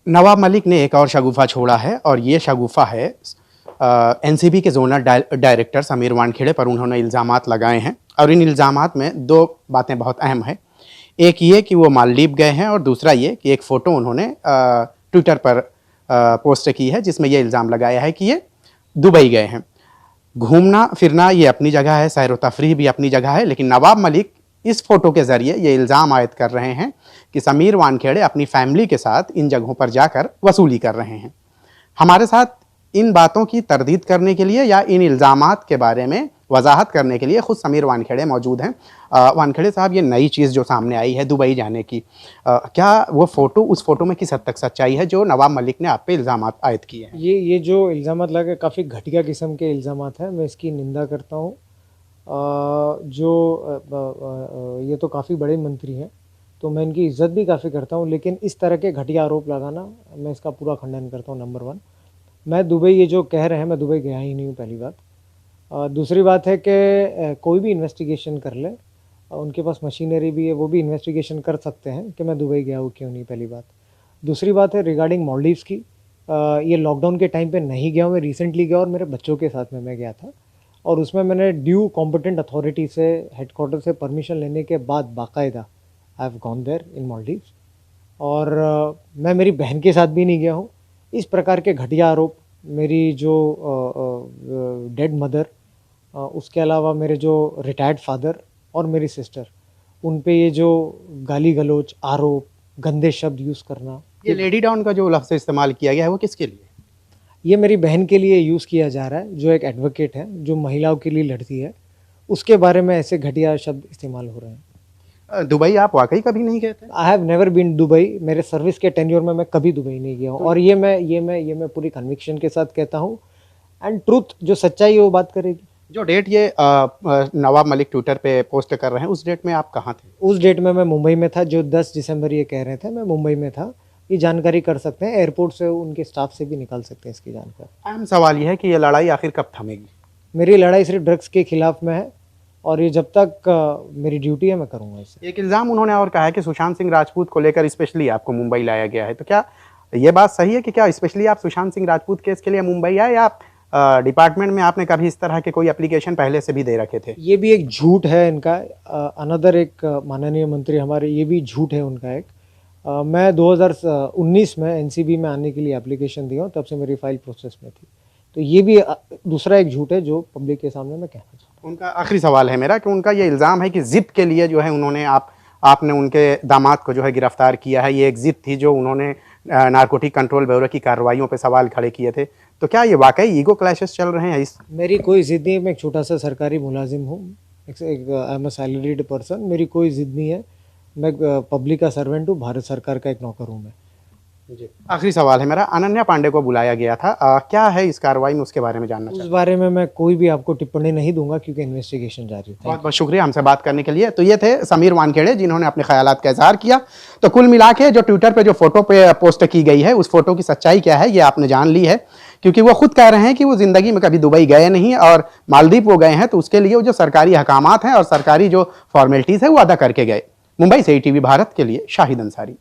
नवाब मलिक ने एक और शगुफा छोड़ा है और ये शगुफा है एनसीबी के जोनल डायरेक्टर समीर वानखेड़े पर उन्होंने इल्ज़ामात लगाए हैं और इन इल्ज़ामात में दो बातें बहुत अहम हैं। एक ये कि वो मालदीव गए हैं और दूसरा ये कि एक फ़ोटो उन्होंने ट्विटर पर पोस्ट की है जिसमें ये इल्ज़ाम लगाया है कि ये दुबई गए हैं। घूमना फिरना ये अपनी जगह है, सैर व तफरीह भी अपनी जगह है, लेकिन नवाब मलिक इस फोटो के ज़रिए ये इल्ज़ाम आयद कर रहे हैं कि समीर वानखेड़े अपनी फैमिली के साथ इन जगहों पर जाकर वसूली कर रहे हैं। हमारे साथ इन बातों की तरदीद करने के लिए या इन इल्ज़ामात के बारे में वजाहत करने के लिए ख़ुद समीर वानखेड़े मौजूद हैं। वानखेड़े साहब, ये नई चीज़ जो सामने आई है दुबई जाने की, क्या वो फ़ोटो उस फ़ोटो में किस हद तक सच्चाई है जो नवाब मलिक ने आप पे इल्ज़ामात आयद किए हैं? ये जो इल्ज़ामात लगे काफ़ी घटिया किस्म के इल्ज़ामात हैं, मैं इसकी निंदा करता हूँ। ये तो काफ़ी बड़े मंत्री हैं, तो मैं इनकी इज़्ज़त भी काफ़ी करता हूँ, लेकिन इस तरह के घटिया आरोप लगाना मैं इसका पूरा खंडन करता हूँ। नंबर 1, मैं दुबई ये जो कह रहे हैं, मैं दुबई गया ही नहीं हूँ, पहली बात। दूसरी बात है कि कोई भी इन्वेस्टिगेशन कर ले, उनके पास मशीनरी भी है, वो भी इन्वेस्टिगेशन कर सकते हैं कि मैं दुबई गया हूँ क्यों नहीं, पहली बात। दूसरी बात है रिगार्डिंग मालदीव्स की, ये लॉकडाउन के टाइम पे नहीं गया हूँ, मैं रिसेंटली गया और मेरे बच्चों के साथ में मैं गया था और उसमें मैंने ड्यू कॉम्पिटेंट अथॉरिटी से हेडक्वार्टर से परमिशन लेने के बाद बाकायदा I have gone there in Maldives. और मैं मेरी बहन के साथ भी नहीं गया हूँ। इस प्रकार के घटिया आरोप मेरी जो डेड मदर, उसके अलावा मेरे जो रिटायर्ड फादर और मेरी सिस्टर, उन पे ये जो गाली गलौज, आरोप, गंदे शब्द यूज़ करना, ये लेडी डाउन का जो लफ्ज़ इस्तेमाल किया गया है वो किसके लिए? ये मेरी बहन के लिए यूज़ किया जा रहा है, जो एक एडवोकेट है, जो महिलाओं के लिए लड़ती है, उसके बारे में ऐसे घटिया शब्द इस्तेमाल हो रहे हैं। दुबई आप वाकई कभी नहीं गए थे? I have never been Dubai. मेरे सर्विस के टेन्योर में मैं कभी दुबई नहीं गया हूँ और ये मैं पूरी कन्विक्शन के साथ कहता हूँ। एंड ट्रूथ, जो सच्चाई है वो बात करेगी। जो डेट ये नवाब मलिक ट्विटर पे पोस्ट कर रहे हैं, उस डेट में आप कहाँ थे? उस डेट में मैं मुंबई में था, जो 10 दिसंबर ये कह रहे थे, मैं मुंबई में था। ये जानकारी कर सकते हैं, एयरपोर्ट से उनके स्टाफ से भी निकाल सकते हैं इसकी जानकारी। अहम सवाल ये है कि ये लड़ाई आखिर कब थमेगी? मेरी लड़ाई सिर्फ ड्रग्स के खिलाफ में है और ये जब तक मेरी ड्यूटी है मैं करूँगा इसे। एक इल्ज़ाम उन्होंने और कहा है कि सुशांत सिंह राजपूत को लेकर स्पेशली आपको मुंबई लाया गया है, तो क्या ये बात सही है कि क्या स्पेशली आप सुशांत सिंह राजपूत केस के लिए मुंबई आए या डिपार्टमेंट में आपने कभी इस तरह के कोई एप्लीकेशन पहले से भी दे रखे थे? ये भी एक झूठ है इनका। अनदर एक माननीय मंत्री हमारे, ये भी झूठ है उनका एक। मैं 2019 में एनसीबी में आने के लिए एप्लीकेशन दिया हूँ, तब से मेरी फाइल प्रोसेस में थी। तो ये भी दूसरा एक झूठ है जो पब्लिक के सामने मैं कहना चाहता हूँ। उनका आखिरी सवाल है मेरा कि उनका ये इल्ज़ाम है कि ज़िद के लिए जो है उन्होंने आपने उनके दामाद को जो है गिरफ्तार किया है। ये एक ज़िद थी जो उन्होंने नारकोटिक कंट्रोल ब्यूरो की कार्रवाइयों पे सवाल खड़े किए थे। तो क्या ये वाकई ईगो क्लैशेस चल रहे हैं इस? मेरी कोई ज़िद नहीं है, मैं एक छोटा सा सरकारी मुलाजिम हूँ, I am a salaried person. मेरी कोई ज़िद नहीं है, मैं पब्लिक का सर्वेंट हूँ, भारत सरकार का एक नौकर हूँ मैं। जी, आखिरी सवाल है मेरा, अनन्या पांडे को बुलाया गया था, क्या है इस कार्रवाई में, उसके बारे में जानना चाहता हूं। उस बारे में मैं कोई भी आपको टिप्पणी नहीं दूंगा क्योंकि इन्वेस्टिगेशन जारी है। बहुत बहुत शुक्रिया हमसे बात करने के लिए। तो ये थे समीर वानखेड़े जिन्होंने अपने ख्यालात का इजहार किया। तो कुल मिला के जो ट्विटर पे जो फोटो पे पोस्ट की गई है, उस फोटो की सच्चाई क्या है ये आपने जान ली है, क्योंकि वो खुद कह रहे हैं कि वो जिंदगी में कभी दुबई गए नहीं और मालदीव वो गए हैं, तो उसके लिए वो जो सरकारी अहकामात हैं और सरकारी जो फॉर्मेलिटीज़ है वो अदा करके गए। मुंबई से ईटीवी भारत के लिए शाहिद अंसारी।